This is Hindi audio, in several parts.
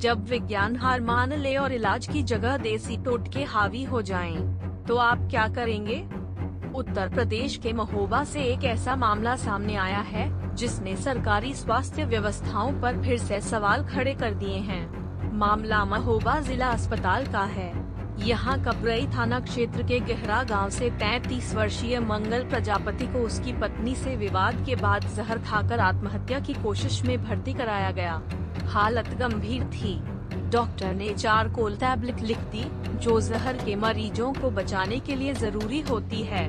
जब विज्ञान हार मान ले और इलाज की जगह देसी टोटके हावी हो जाएं, तो आप क्या करेंगे? उत्तर प्रदेश के महोबा से एक ऐसा मामला सामने आया है जिसने सरकारी स्वास्थ्य व्यवस्थाओं पर फिर से सवाल खड़े कर दिए हैं। मामला महोबा जिला अस्पताल का है। यहाँ कपरई थाना क्षेत्र के गहरा गांव से 33 वर्षीय मंगल प्रजापति को उसकी पत्नी से विवाद के बाद जहर खाकर आत्महत्या की कोशिश में भर्ती कराया गया। हालत गंभीर थी। डॉक्टर ने चारकोल टैबलेट लिख दी, जो जहर के मरीजों को बचाने के लिए जरूरी होती है,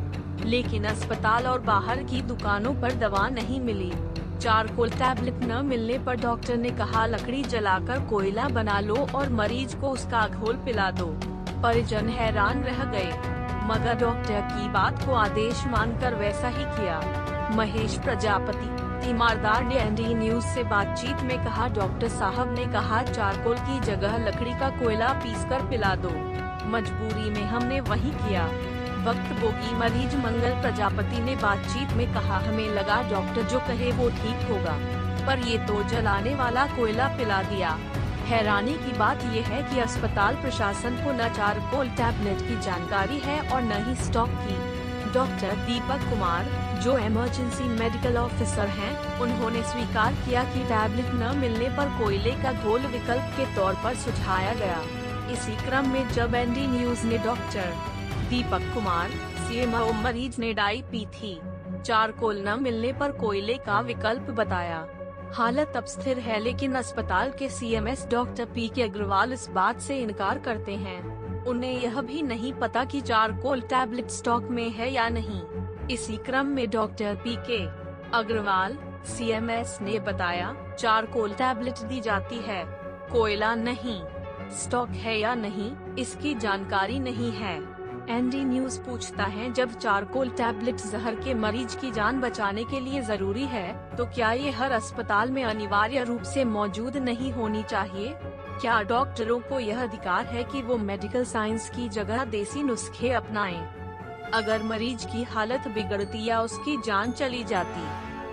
लेकिन अस्पताल और बाहर की दुकानों पर दवा नहीं मिली। चारकोल टैबलेट न मिलने पर डॉक्टर ने कहा, लकड़ी जलाकर कोयला बना लो और मरीज को उसका घोल पिला दो। परिजन हैरान रह गए, मगर डॉक्टर की बात को आदेश मानकर वैसा ही किया। महेश प्रजापति तीमारदार ने एनडी न्यूज से बातचीत में कहा, डॉक्टर साहब ने कहा चारकोल की जगह लकड़ी का कोयला पीसकर पिला दो। मजबूरी में हमने वही किया। वक्त बोगी मरीज मंगल प्रजापति ने बातचीत में कहा, हमें लगा डॉक्टर जो कहे वो ठीक होगा, पर ये तो जलाने वाला कोयला पिला दिया। हैरानी की बात ये है कि अस्पताल प्रशासन को न चारकोल टैबलेट की जानकारी है और न ही स्टॉक की। डॉक्टर दीपक कुमार, जो इमरजेंसी मेडिकल ऑफिसर हैं, उन्होंने स्वीकार किया कि टैबलेट न मिलने पर कोयले का घोल विकल्प के तौर पर सुझाया गया। इसी क्रम में जब एनडी न्यूज ने डॉक्टर दीपक कुमार सीएमओ मरीज ने डाई पी थी, चारकोल न मिलने पर कोयले का विकल्प बताया। हालत अब स्थिर है, लेकिन अस्पताल के सीएमएस डॉक्टर पीके अग्रवाल इस बात से इनकार करते हैं। उन्हें यह भी नहीं पता कि चारकोल टैबलेट स्टॉक में है या नहीं। इसी क्रम में डॉक्टर पीके अग्रवाल सीएमएस ने बताया, चारकोल टैबलेट दी जाती है, कोयला नहीं। स्टॉक है या नहीं, इसकी जानकारी नहीं है। एनडी न्यूज पूछता है, जब चारकोल टैबलेट जहर के मरीज की जान बचाने के लिए जरूरी है, तो क्या ये हर अस्पताल में अनिवार्य रूप से मौजूद नहीं होनी चाहिए? क्या डॉक्टरों को यह अधिकार है कि वो मेडिकल साइंस की जगह देसी नुस्खे अपनाएं? अगर मरीज की हालत बिगड़ती या उसकी जान चली जाती,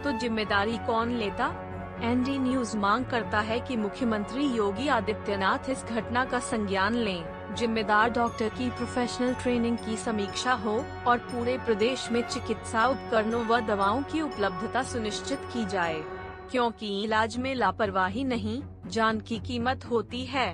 तो जिम्मेदारी कौन लेता? एनडी न्यूज मांग करता है कि मुख्यमंत्री योगी आदित्यनाथ इस घटना का संज्ञान लें, जिम्मेदार डॉक्टर की प्रोफेशनल ट्रेनिंग की समीक्षा हो और पूरे प्रदेश में चिकित्सा उपकरणों व दवाओं की उपलब्धता सुनिश्चित की जाए, क्योंकि इलाज में लापरवाही नहीं, जान की कीमत होती है।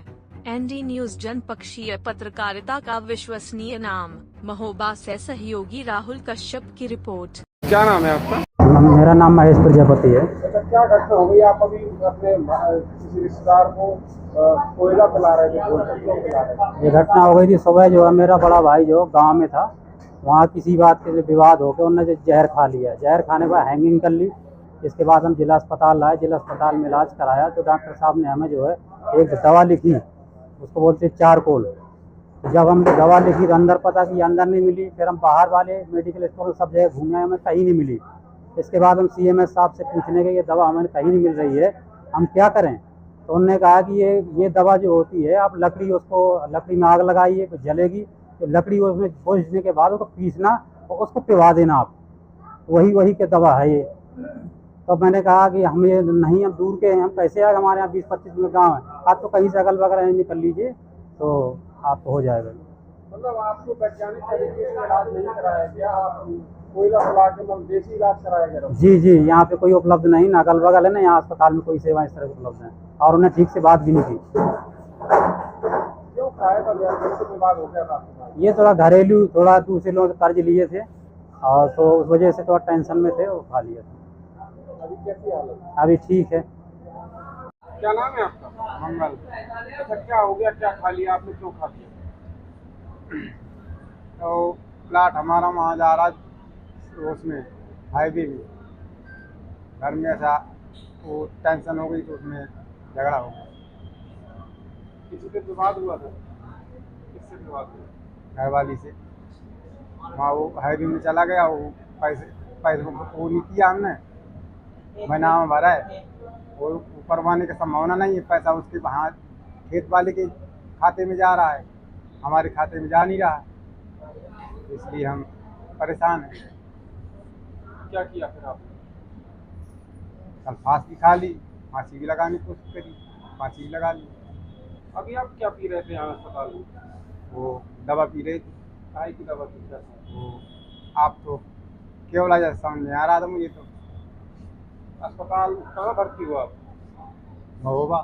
एनडी न्यूज जनपक्षीय पत्रकारिता का विश्वसनीय नाम। महोबा से सहयोगी राहुल कश्यप की रिपोर्ट। क्या नाम है आपका? मेरा नाम महेश प्रजापति है। अच्छा, क्या घटना हो गई? आप अभी अपने किसी रिश्तेदार को कोयला पिला रहे थे, ये घटना हो गई थी सुबह। जो है मेरा बड़ा भाई जो गांव में था, वहाँ किसी बात के लिए विवाद हो गया, उन्होंने जहर खा लिया। जहर खाने के बाद हैंगिंग कर ली। इसके बाद हम जिला अस्पताल लाए, जिला अस्पताल में इलाज कराया, तो डॉक्टर साहब ने हमें जो है एक दवा लिखी, उसको बोलते चारकोल। जब हमने दवा लिखी तो अंदर पता कि अंदर नहीं मिली। फिर हम बाहर वाले मेडिकल स्टोर सब जगह घूमे, हमें कहीं नहीं मिली। इसके बाद हम सीएमएस साहब से पूछने के, ये दवा हमें कहीं नहीं मिल रही है, हम क्या करें? तो उन्होंने कहा कि ये दवा जो होती है, आप लकड़ी में आग लगाइए तो जलेगी, तो लकड़ी उसमें खोजने के बाद उसको पीसना और उसको पिवा देना आप, वही के दवा है ये। तो मैंने कहा कि हम ये नहीं, हम दूर के हैं, हम कैसे आए, हमारे यहाँ 20-25 में गाँव है, आप तो कहीं से अगल बगल अरेंज कर लीजिए तो आपको हो जाएगा। मतलब आपको वैज्ञानिक तरीके से इलाज नहीं कराया गया, आप कोयला बुला के मतलब देसी इलाज कराया गया? जी, यहाँ पे कोई उपलब्ध नहीं, ना अगल बगल है ना यहाँ अस्पताल में कोई सेवा इस तरह की उपलब्ध है, और उन्हें ठीक से बात भी नहीं की। क्यों खाया था? विवाद हो गया था? ये थोड़ा घरेलू, थोड़ा दूसरे लोगों से कर्ज लिए थे, और तो उस वजह से थोड़ा टेंशन में थे, वो खा लिया था। अभी कैसी हालत? अभी ठीक है। क्या नाम है आपका? मंगल। अच्छा, क्या हो गया, क्या खा लिया आपने, क्यों खा लिया? तो प्लाट हमारा वहाँ जा रहा, उसमें हाईवे में घर में ऐसा वो टेंशन हो गई, तो उसमें झगड़ा हो गया। किसी से विवाद हुआ था? किससे विवाद हुआ? घरवाली से। वहाँ वो हाईवे में चला गया, वो पैसे वो नहीं किया हमने, महीना में भरा है, वो ऊपर आने की संभावना नहीं है। पैसा उसके वहाँ खेत वाले के खाते में जा रहा है, हमारे खाते में जा नहीं रहा, इसलिए हम परेशान हैं। क्या किया फिर आपने? कल फांसी खा ली, फांसी भी लगाने की कोशिश करी, फांसी भी लगा ली। अभी आप क्या पी रहे थे यहाँ अस्पताल में? वो दवा पी रही थी। काय की दवा पी रहे थे? वो आप तो केवल जैसा समझ नहीं आ रहा था मुझे तो। अस्पताल कहाँ भर्ती हुआ आप? महोबा।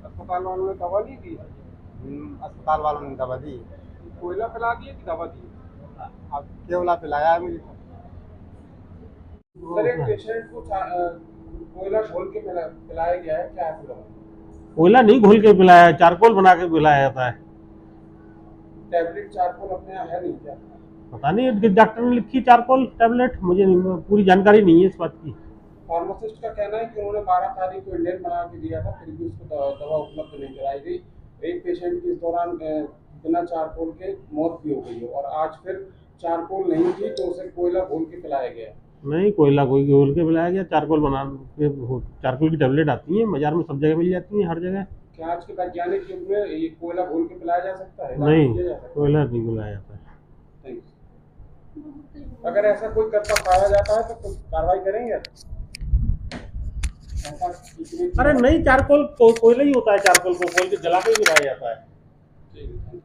अस्पताल वालों ने दवा नहीं दी? अस्पताल वालों ने दवा दी। कोयला पिला दिए कि दवा दी? अब केवला पिलाया है मुझे तो। सर एक पेशेंट को कोयला घोल के पिलाया गया है, क्या है पूरा? कोयला नहीं घोल के पिलाया है, चारकोल बना के पिलाया जाता है। टैबलेट चारकोल अपने यहाँ है नहीं क्या? पता नहीं, डॉक्टर ने लिखी चारकोल टैबलेट, मुझे नहीं, पूरी जानकारी नहीं है इस बात की। फार्मासिस्ट का कहना है कि उन्होंने 12 तारीख को इंडियन बना के दिया था, फिर भी उसको दवा उपलब्ध नहीं कराई गई। एक पेशेंट की इस दौरान बिना चारकोल के मौत भी हो गई है और आज फिर चारकोल नहीं थी तो उसे कोयला घोल के पिलाया गया। नहीं, कोयला कोई घोल के पिलाया गया, चारकोल बना के, चारकोल की टैबलेट आती है बाजार में, सब जगह मिल जाती है, हर जगह। क्या आज के वैज्ञानिक युग में ये कोयला घोल के पिलाया जा सकता है? नहीं, किया जा सकता है? कोयला नहीं पिलाया जाता है। Thank you. अगर ऐसा कोई करता पाया जाता है तो कुछ कार्रवाई करेंगे? ऐसा अरे नहीं, चारकोल कोयला ही होता है, चारकोल को खोल के जला के गिराया जाता है। ठीक है।